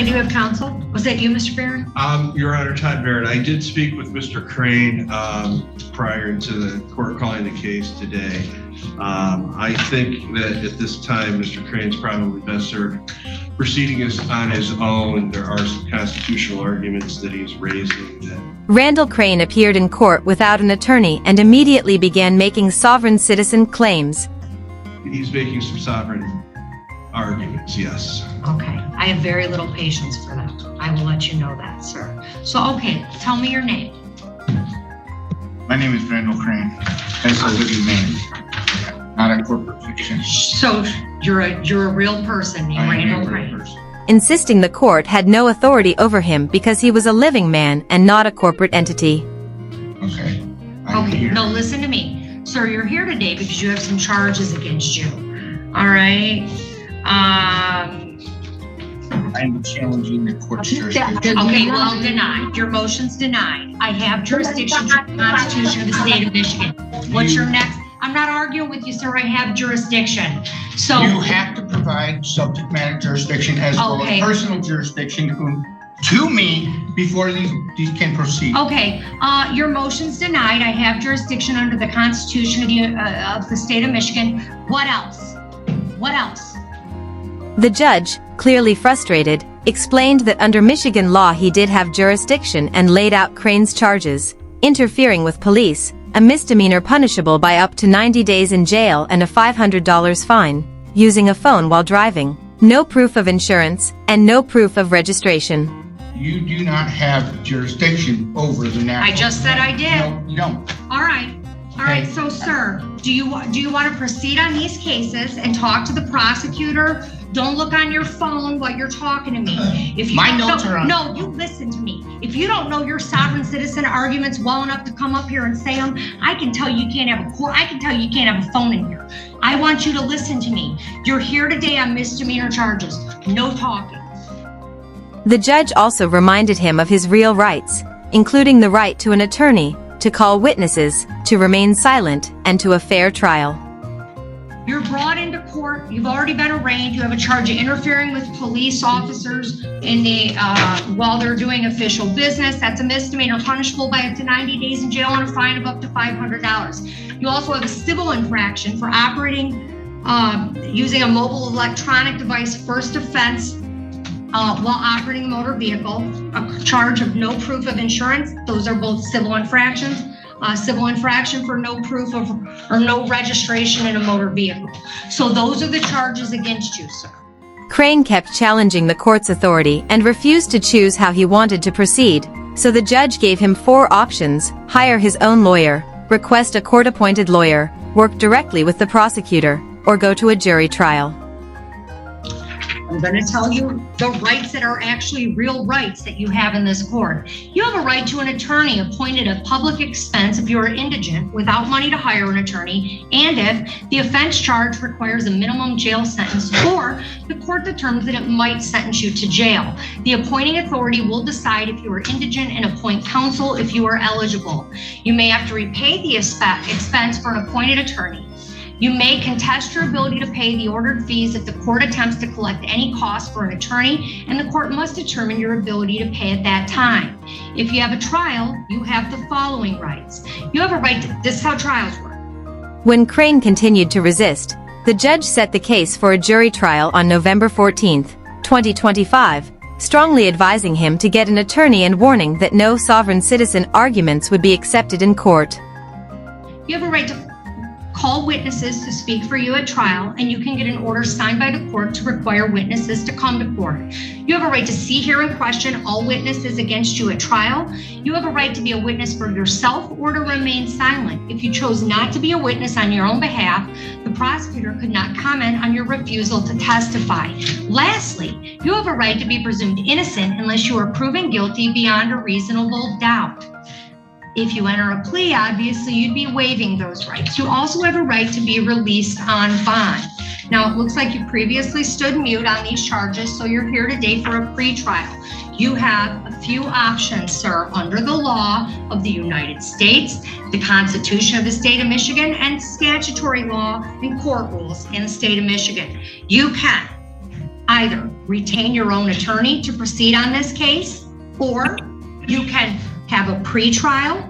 do you have counsel? Was that you, Mr. Barron? Your Honor, Todd Barrett. I did speak with Mr. Crane prior to the court calling the case today. I think that at this time, Mr. Crane's probably best served proceeding is on his own. There are some constitutional arguments that he's raising. Randall Crane appeared in court without an attorney and immediately began making sovereign citizen claims. He's making some sovereign arguments, yes. Okay, I have very little patience for that. I will let you know that, sir. So, okay, tell me your name. My name is Randall Crane. That's a living man, not a corporate fiction. So, you're a real person named Randall Crane. Insisting the court had no authority over him because he was a living man and not a corporate entity. Okay. Okay, no, listen to me. Sir, you're here today because you have some charges against you. All right? I'm challenging the court's jurisdiction. Okay, well, denied. Your motion's denied. I have jurisdiction to the Constitution of the state of Michigan. What's your next? I'm not arguing with you, sir. I have jurisdiction. So you have to provide subject matter jurisdiction as well as personal jurisdiction to me before these can proceed. Okay, your motion's denied. I have jurisdiction under the Constitution of the state of Michigan. What else? What else? The judge, clearly frustrated, explained that under Michigan law he did have jurisdiction and laid out Crane's charges: interfering with police, a misdemeanor punishable by up to 90 days in jail and a $500 fine, using a phone while driving, no proof of insurance, and no proof of registration. You do not have jurisdiction over the national. I just said I did. No, you don't. All right. All right. So, sir, do you want to proceed on these cases and talk to the prosecutor? Don't look on your phone while you're talking to me. If you My notes are on. No, you listen to me. If you don't know your sovereign citizen arguments well enough to come up here and say them, I can tell you can't have a court. I can tell you can't have a phone in here. I want you to listen to me. You're here today on misdemeanor charges. No talking. The judge also reminded him of his real rights, including the right to an attorney, to call witnesses, to remain silent, and to a fair trial. You're brought into court. You've already been arraigned. You have a charge of interfering with police officers in while they're doing official business. That's a misdemeanor punishable by up to 90 days in jail and a fine of up to $500. You also have a civil infraction for operating using a mobile electronic device, first offense while operating a motor vehicle, a charge of no proof of insurance. Those are both civil infractions. Civil infraction for no proof of or no registration in a motor vehicle. So those are the charges against you, sir. Crane kept challenging the court's authority and refused to choose how he wanted to proceed, so the judge gave him 4 options: hire his own lawyer, request a court-appointed lawyer, work directly with the prosecutor, or go to a jury trial. I'm going to tell you the rights that are actually real rights that you have in this court. You have a right to an attorney appointed at public expense if you are indigent without money to hire an attorney, and if the offense charge requires a minimum jail sentence or the court determines that it might sentence you to jail. The appointing authority will decide if you are indigent and appoint counsel if you are eligible. You may have to repay the expense for an appointed attorney. You may contest your ability to pay the ordered fees if the court attempts to collect any cost for an attorney, and the court must determine your ability to pay at that time. If you have a trial, you have the following rights. You have a right to, this is how trials work. When Crane continued to resist, the judge set the case for a jury trial on November 14, 2025, strongly advising him to get an attorney and warning that no sovereign citizen arguments would be accepted in court. You have a right to call witnesses to speak for you at trial, and you can get an order signed by the court to require witnesses to come to court. You have a right to see, hear, and question all witnesses against you at trial. You have a right to be a witness for yourself or to remain silent. If you chose not to be a witness on your own behalf, the prosecutor could not comment on your refusal to testify. Lastly, you have a right to be presumed innocent unless you are proven guilty beyond a reasonable doubt. If you enter a plea, obviously you'd be waiving those rights. You also have a right to be released on bond. Now, it looks like you previously stood mute on these charges, so you're here today for a pre-trial. You have a few options, sir, under the law of the United States, the Constitution of the state of Michigan, and statutory law and court rules in the state of Michigan. You can either retain your own attorney to proceed on this case, or you can have a pre-trial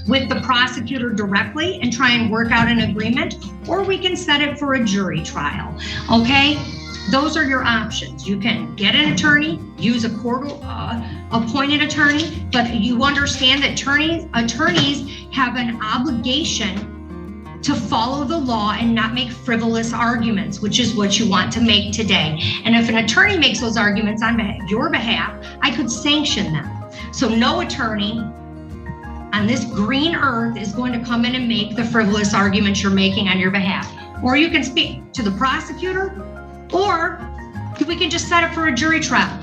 with the prosecutor directly and try and work out an agreement, or we can set it for a jury trial, okay? Those are your options. You can get an attorney, use a court appointed attorney, but you understand that attorneys have an obligation to follow the law and not make frivolous arguments, which is what you want to make today. And if an attorney makes those arguments on your behalf, I could sanction them. So no attorney on this green earth is going to come in and make the frivolous arguments you're making on your behalf. Or you can speak to the prosecutor, or we can just set it for a jury trial.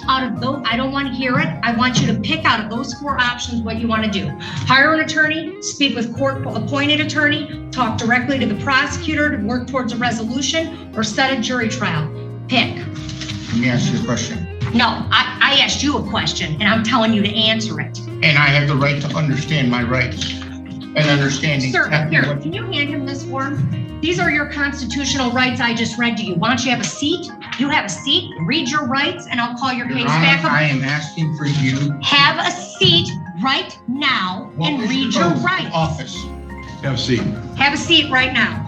Out of those, I don't want to hear it. I want you to pick out of those 4 options what you want to do. Hire an attorney, speak with court-appointed attorney, talk directly to the prosecutor to work towards a resolution, or set a jury trial. Pick. Let me ask you a question. No, I asked you a question, and I'm telling you to answer it. And I have the right to understand my rights and understanding. Sir, here, can you hand him this form? These are your constitutional rights I just read to you. Why don't you have a seat? You have a seat, read your rights, and I'll call your case back up. I am asking for you. Have a seat right now and read your rights. Office. Have a seat. Have a seat right now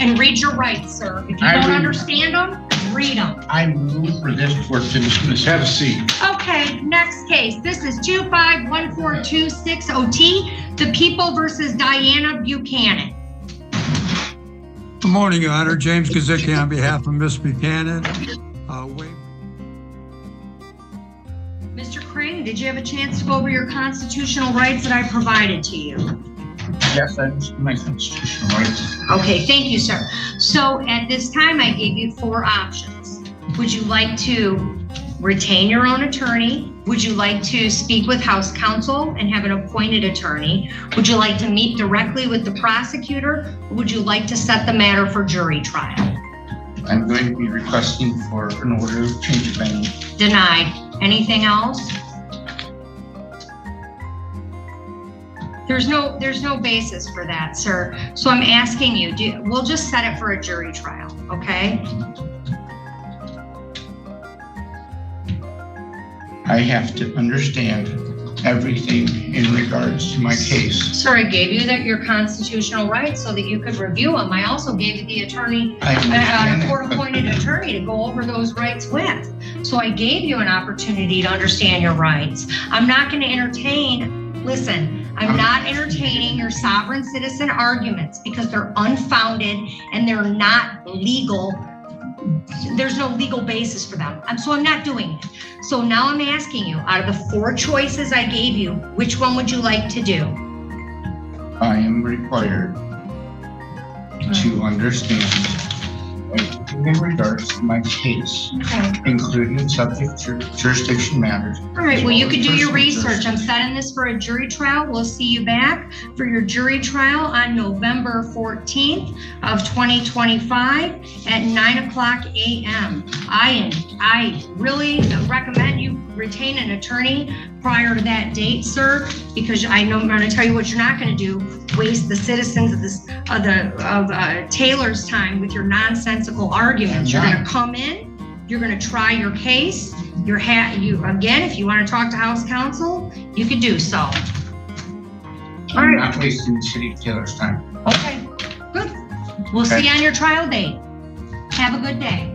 and read your rights, sir. If you don't understand them, read them. I move for this court to dismiss. Have a seat. Okay, next case. This is 2514260T, the People versus Diana Buchanan. Good morning, Your Honor. James Kazicki on behalf of Ms. Buchanan. Mr. Crane, did you have a chance to go over your constitutional rights that I provided to you? Yes, I understand my constitutional rights. Okay, thank you, sir. So at this time, I gave you 4 options. Would you like to retain your own attorney? Would you like to speak with House counsel and have an appointed attorney? Would you like to meet directly with the prosecutor? Or would you like to set the matter for jury trial? I'm going to be requesting for an order of change of venue. Denied. Anything else? There's no basis for that, sir. So I'm asking you, we'll just set it for a jury trial, okay? I have to understand everything in regards to my case. Sir, I gave you your constitutional rights so that you could review them. I also gave you the attorney, a court-appointed attorney to go over those rights with. So I gave you an opportunity to understand your rights. I'm not going to entertain your sovereign citizen arguments because they're unfounded and they're not legal. There's no legal basis for them. So I'm not doing it. So now I'm asking you, out of the 4 choices I gave you, which one would you like to do? I am required to understand everything in regards to my case, including subject jurisdiction matters. All right, well, you could do your research. I'm setting this for a jury trial. We'll see you back for your jury trial on November 14th of 2025 at 9:00 a.m. I really recommend you retain an attorney prior to that date, sir, because I know I'm going to tell you what you're not going to do: waste the citizens of Taylor's time with your nonsensical arguments. You're going to come in, you're going to try your case. Again, if you want to talk to House counsel, you could do so. I'm not wasting the city of Taylor's time. Okay, good. We'll see you on your trial date. Have a good day.